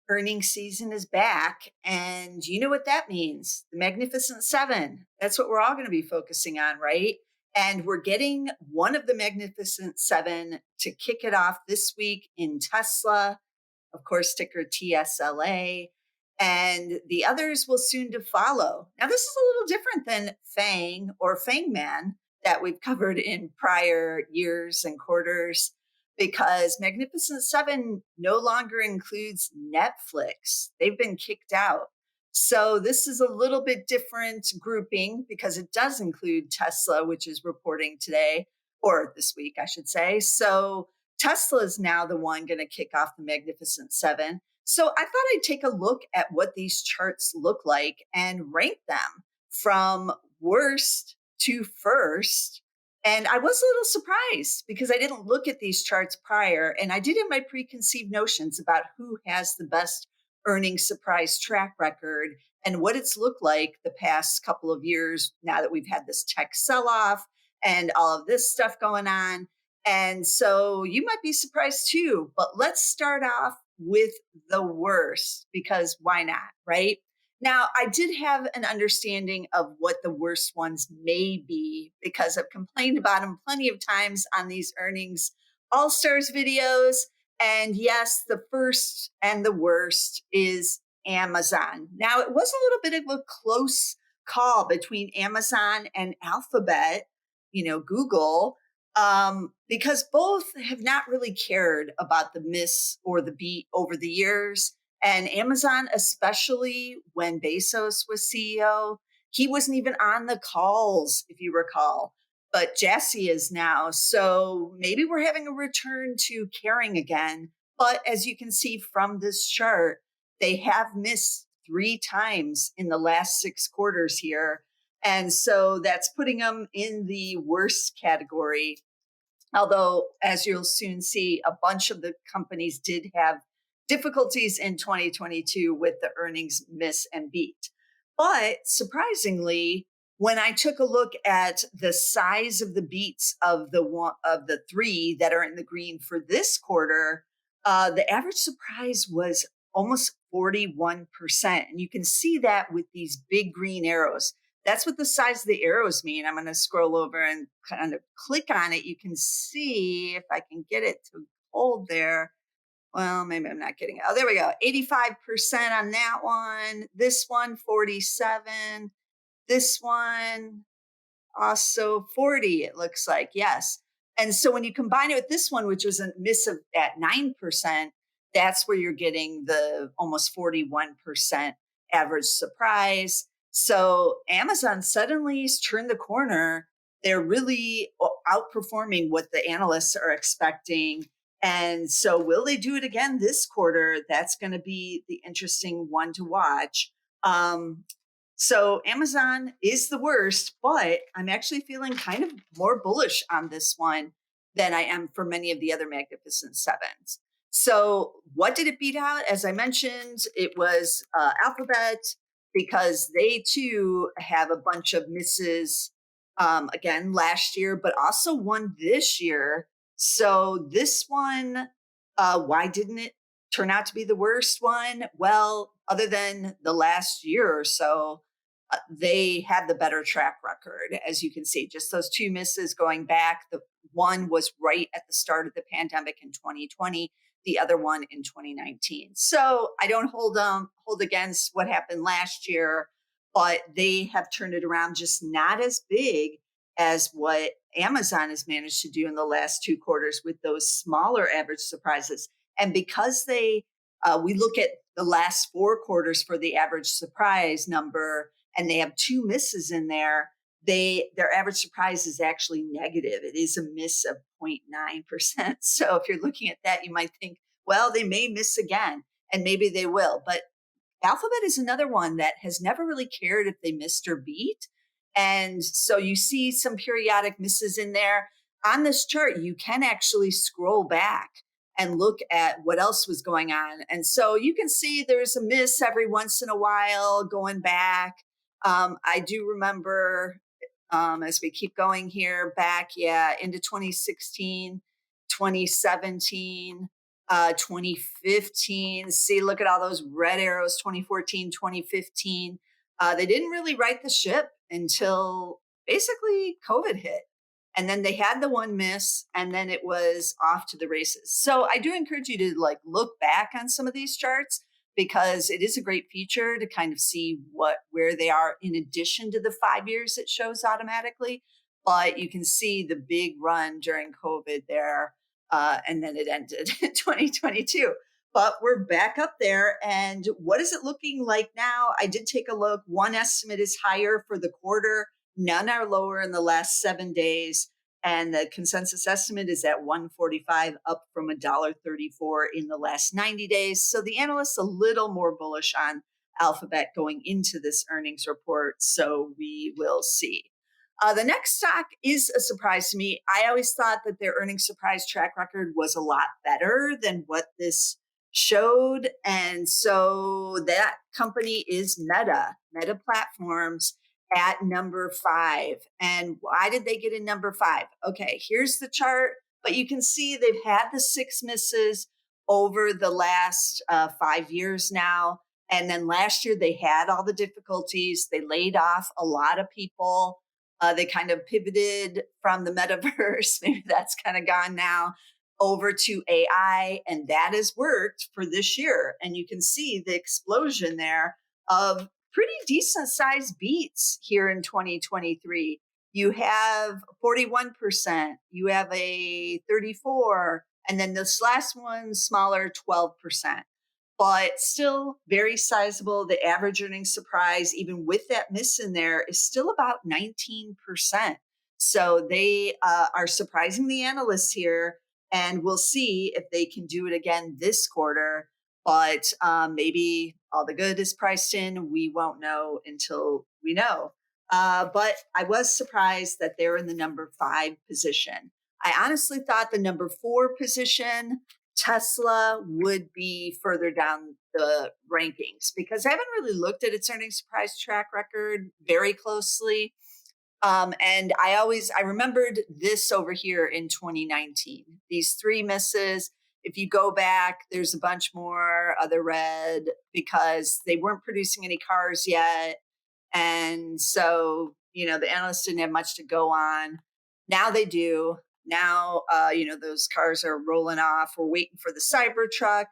Earnings season is back, and you know what that means. The Magnificent Seven. That's what we're all going to be focusing on, right? And we're getting one of the Magnificent Seven to kick it off this week in Tesla, of course, ticker TSLA, and the others will soon to follow. Now, this is a little different than FANG or FANGMAN that we've covered in prior years and quarters because Magnificent Seven no longer includes Netflix. They've been kicked out. So this is a little bit different grouping because it does include Tesla, which is reporting today or this week, I should say. So Tesla is now the one going to kick off the Magnificent Seven. So I thought I'd take a look at what these charts look like and rank them from worst to first. And I was a little surprised because I didn't look at these charts prior, and I did have my preconceived notions about who has the best earnings surprise track record and what it's looked like the past couple of years now that we've had this tech sell off and all of this stuff going on. And so you might be surprised too, but let's start off with the worst because why not, right? Now, I did have an understanding of what the worst ones may be because I've complained about them plenty of times on these earnings all stars videos. And yes, the first and the worst is Amazon. Now, it was a little bit of a close call between Amazon and Alphabet, Google, because both have not really cared about the miss or the beat over the years. And Amazon, especially when Bezos was CEO, he wasn't even on the calls, if you recall, but Jassy is now. So maybe we're having a return to caring again. But as you can see from this chart, they have missed 3 times in the last 6 quarters here. And so that's putting them in the worst category. Although, as you'll soon see, a bunch of the companies did have difficulties in 2022 with the earnings miss and beat. But surprisingly, when I took a look at the size of the beats of the 3 that are in the green for this quarter, the average surprise was almost 41%. And you can see that with these big green arrows. That's what the size of the arrows mean. I'm going to scroll over and kind of click on it. You can see if I can get it to hold there. Well, maybe I'm not getting it. Oh, there we go. 85% on that one. This one, 47. This one, also 40, it looks like. Yes. And so when you combine it with this one, which was a miss at 9%, that's where you're getting the almost 41% average surprise. So Amazon suddenly has turned the corner. They're really outperforming what the analysts are expecting. And so will they do it again this quarter? That's going to be the interesting one to watch. So Amazon is the worst, but I'm actually feeling kind of more bullish on this one than I am for many of the other Magnificent Sevens. So what did it beat out? As I mentioned, it was Alphabet because they too have a bunch of misses again last year, but also one this year. So this one, why didn't it turn out to be the worst one? Well, other than the last year or so, they had the better track record, as you can see. Just those 2 misses going back. The one was right at the start of the pandemic in 2020, the other one in 2019. So I don't hold against what happened last year, but they have turned it around, just not as big as what Amazon has managed to do in the last 2 quarters with those smaller average surprises. And because we look at the last 4 quarters for the average surprise number, and they have 2 misses in there, their average surprise is actually negative. It is a miss of 0.9%. So if you're looking at that, you might think, well, they may miss again, and maybe they will. But Alphabet is another one that has never really cared if they missed or beat. And so you see some periodic misses in there. On this chart, you can actually scroll back and look at what else was going on. And so you can see there's a miss every once in a while going back. I do remember as we keep going here back, into 2016, 2017. 2015. See, look at all those red arrows, 2014, 2015. They didn't really right the ship until basically COVID hit. And then they had the one miss, and then it was off to the races. So I do encourage you to like look back on some of these charts because it is a great feature to kind of see where they are in addition to the 5 years it shows automatically. But you can see the big run during COVID there, and then it ended in 2022. But we're back up there. And what is it looking like now? I did take a look. One estimate is higher for the quarter, none are lower in the last 7 days. And the consensus estimate is at 145, up from $1.34 in the last 90 days. So the analysts a little more bullish on Alphabet going into this earnings report. So we will see. The next stock is a surprise to me. I always thought that their earnings surprise track record was a lot better than what this showed. And so that company is Meta Platforms at number 5. And why did they get in number 5? Okay, here's the chart, but you can see they've had the 6 misses over the last 5 years now. And then last year they had all the difficulties. They laid off a lot of people. They kind of pivoted from the metaverse. Maybe that's kind of gone now over to AI, and that has worked for this year. And you can see the explosion there of pretty decent sized beats here in 2023. You have 41%, you have a 34, and then this last one smaller, 12%. But still very sizable. The average earnings surprise, even with that miss in there, is still about 19%. So they are surprising the analysts here, and we'll see if they can do it again this quarter. But maybe all the good is priced in. We won't know until we know. But I was surprised that they're in the number 5 position. I honestly thought the number 4 position, Tesla, would be further down the rankings because I haven't really looked at its earnings surprise track record very closely. And I remembered this over here in 2019, these 3 misses. If you go back, there's a bunch more other red because they weren't producing any cars yet. And so, the analysts didn't have much to go on. Now they do. Now, those cars are rolling off. We're waiting for the Cybertruck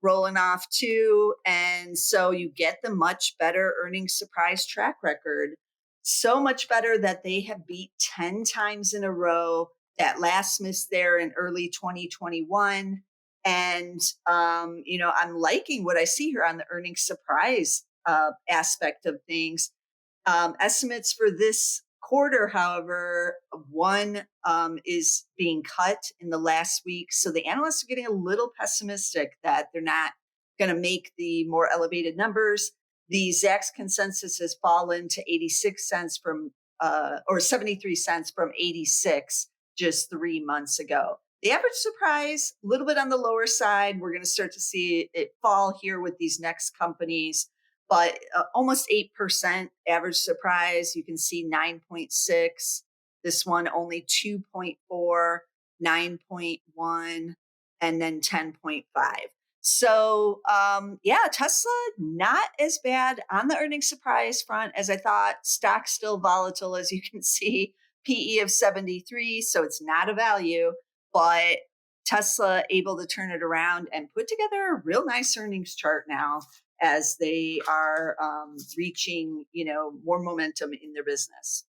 rolling off too. And so you get the much better earnings surprise track record. So much better that they have beat 10 times in a row. That last miss there in early 2021. And, I'm liking what I see here on the earnings surprise aspect of things. Estimates for this quarter, however, one is being cut in the last week. So the analysts are getting a little pessimistic that they're not going to make the more elevated numbers. The Zacks consensus has fallen to 86 cents or 73 cents from 86 just 3 months ago. The average surprise, a little bit on the lower side. We're going to start to see it fall here with these next companies, but almost 8% average surprise. You can see 9.6. This one only 2.4, 9.1, and then 10.5. So, Tesla not as bad on the earnings surprise front as I thought. Stock still volatile, as you can see, PE of 73, so it's not a value, but Tesla able to turn it around and put together a real nice earnings chart now as they are reaching, more momentum in their business.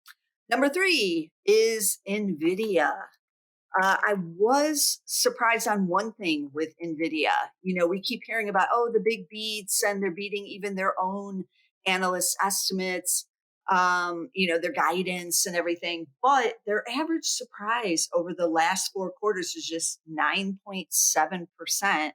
Number 3 is Nvidia. I was surprised on one thing with Nvidia. We keep hearing about, the big beats, and they're beating even their own analyst estimates, their guidance and everything. But their average surprise over the last 4 quarters is just 9.7%.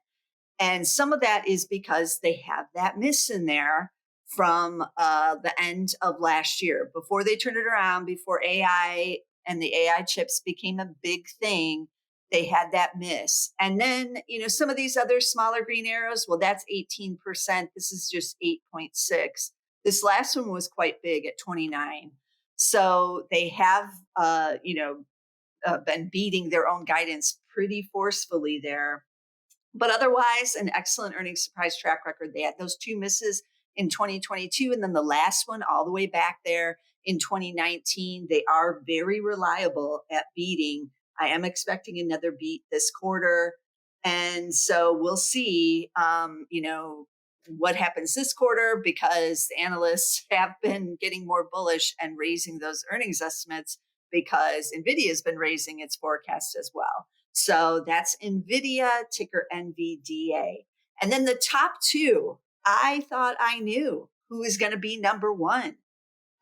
And some of that is because they have that miss in there from the end of last year. Before they turned it around, before AI and the AI chips became a big thing, they had that miss. And then, some of these other smaller green arrows, well, that's 18%. This is just 8.6. This last one was quite big at 29. So they have, been beating their own guidance pretty forcefully there. But otherwise, an excellent earnings surprise track record. They had those two misses in 2022, and then the last one all the way back there in 2019. They are very reliable at beating. I am expecting another beat this quarter. And so we'll see, what happens this quarter, because analysts have been getting more bullish and raising those earnings estimates because Nvidia has been raising its forecast as well. So that's Nvidia, ticker NVDA. And then the top two, I thought I knew who was going to be number one.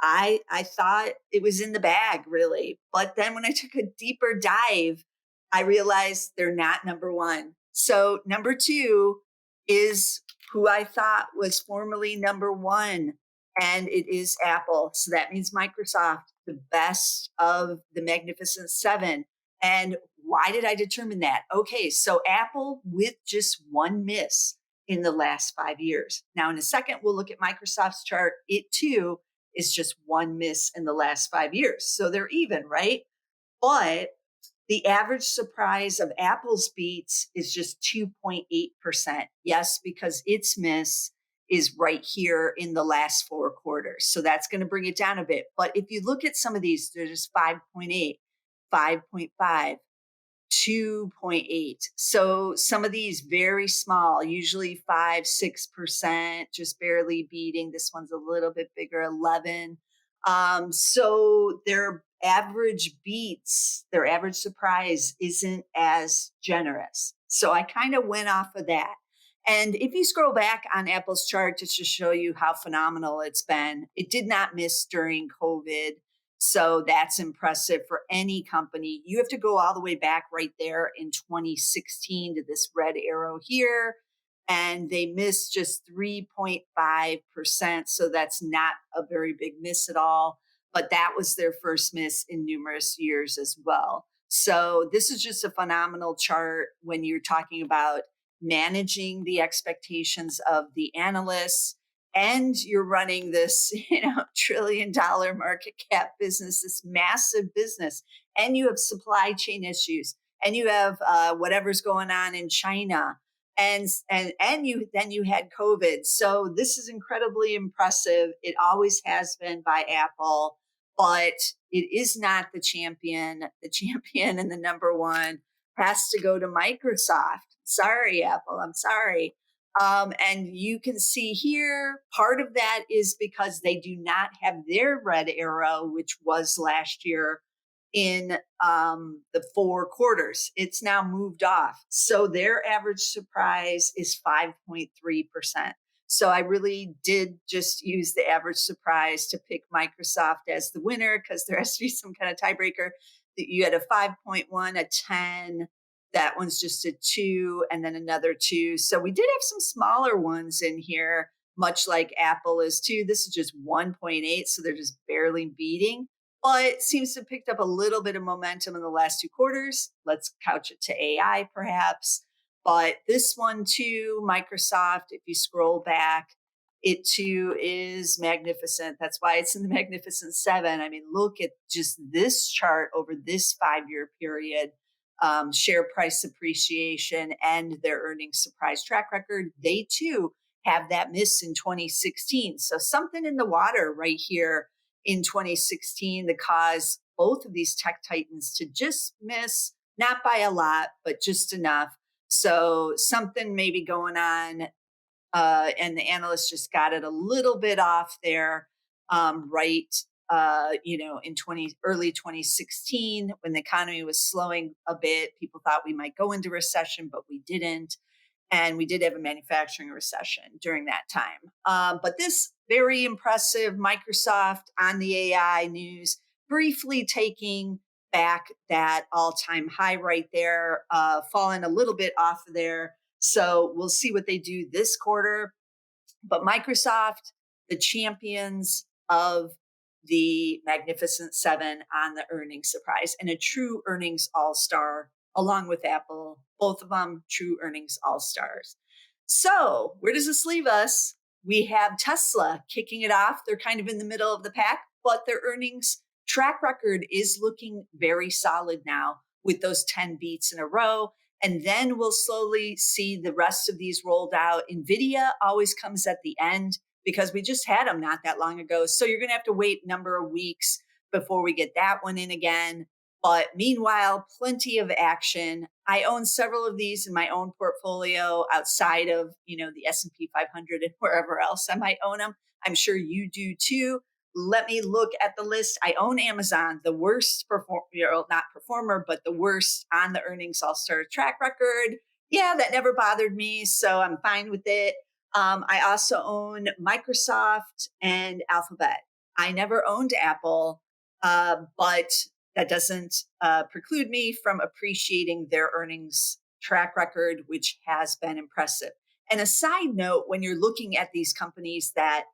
I thought it was in the bag, really. But then when I took a deeper dive, I realized they're not number one. So number two is who I thought was formerly number one, and it is Apple. So that means Microsoft, the best of the Magnificent Seven. And why did I determine that? Okay, so Apple with just one miss in the last 5 years. Now, in a second, we'll look at Microsoft's chart. It too is just one miss in the last 5 years. So they're even, right? But the average surprise of Apple's beats is just 2.8%. Yes, because its miss is right here in the last 4 quarters. So that's going to bring it down a bit. But if you look at some of these, they're just 5.8, 5.5. 2.8. So some of these very small, usually 5-6%, just barely beating. This one's a little bit bigger, 11. So their average beats, their average surprise isn't as generous. So I kind of went off of that. And if you scroll back on Apple's chart just to show you how phenomenal it's been, it did not miss during COVID. So that's impressive for any company. You have to go all the way back right there in 2016 to this red arrow here. And they missed just 3.5%. So that's not a very big miss at all. But that was their first miss in numerous years as well. So this is just a phenomenal chart when you're talking about managing the expectations of the analysts, and you're running this, $1 trillion market cap business, this massive business, and you have supply chain issues, and you have whatever's going on in China, and you had COVID. So this is incredibly impressive. It always has been by Apple, but it is not the champion. The champion and the number one has to go to Microsoft. Sorry, Apple. I'm sorry. And you can see here, part of that is because they do not have their red arrow, which was last year in the 4 quarters. It's now moved off. So their average surprise is 5.3%. So I really did just use the average surprise to pick Microsoft as the winner, because there has to be some kind of tiebreaker. You had a 5.1, a 10. That one's just a 2, and then another 2. So we did have some smaller ones in here, much like Apple is too. This is just 1.8, so they're just barely beating. But it seems to have picked up a little bit of momentum in the last 2 quarters. Let's couch it to AI perhaps. But this one too, Microsoft, if you scroll back, it too is magnificent. That's why it's in the Magnificent Seven. I mean, look at just this chart over this 5-year period. Share price appreciation and their earnings surprise track record. They too have that miss in 2016. So something in the water right here in 2016 that caused both of these tech titans to just miss, not by a lot, but just enough. So something maybe going on, and the analysts just got it a little bit off there, right? In early 2016, when the economy was slowing a bit, people thought we might go into recession, but we didn't. And we did have a manufacturing recession during that time. But this very impressive Microsoft on the AI news, briefly taking back that all-time high right there, falling a little bit off of there. So we'll see what they do this quarter. But Microsoft, the champions of the Magnificent Seven on the earnings surprise, and a true earnings all-star, along with Apple, both of them true earnings all-stars. So where does this leave us? We have Tesla kicking it off. They're kind of in the middle of the pack, but their earnings track record is looking very solid now with those 10 beats in a row. And then we'll slowly see the rest of these rolled out. Nvidia always comes at the end because we just had them not that long ago. So you're going to have to wait a number of weeks before we get that one in again. But meanwhile, plenty of action. I own several of these in my own portfolio outside of, the S&P 500 and wherever else I might own them. I'm sure you do too. Let me look at the list. I own Amazon, the worst not performer, but the worst on the earnings all star track record. Yeah, that never bothered me. So I'm fine with it. I also own Microsoft and Alphabet. I never owned Apple, but that doesn't preclude me from appreciating their earnings track record, which has been impressive. And a side note, when you're looking at these companies that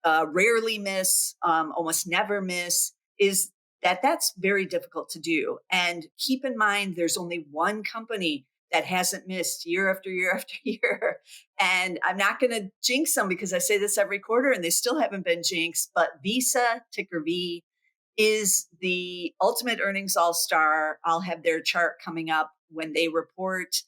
rarely miss, almost never miss, is that's very difficult to do. And keep in mind, there's only one company that hasn't missed year after year after year. And I'm not going to jinx them because I say this every quarter and they still haven't been jinxed. But Visa, ticker V, is the ultimate earnings all star. I'll have their chart coming up when they report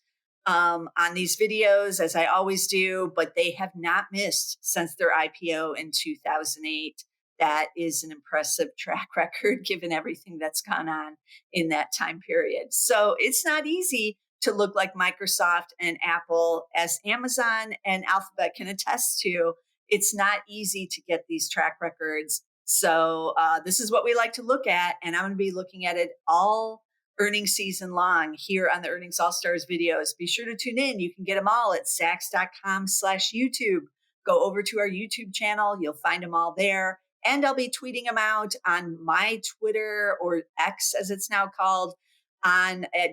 on these videos, as I always do, but they have not missed since their IPO in 2008. That is an impressive track record given everything that's gone on in that time period. So it's not easy to look like Microsoft and Apple, as Amazon and Alphabet can attest to. It's not easy to get these track records. So this is what we like to look at, and I'm going to be looking at it all earnings season long here on the Earnings All Stars videos. Be sure to tune in. You can get them all at Zacks.com/YouTube. Go over to our YouTube channel. You'll find them all there. And I'll be tweeting them out on my Twitter, or X as it's now called,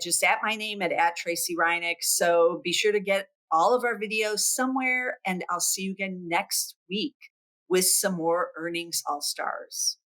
just at my name at Tracey Reinick. So be sure to get all of our videos somewhere, and I'll see you again next week with some more Earnings All Stars.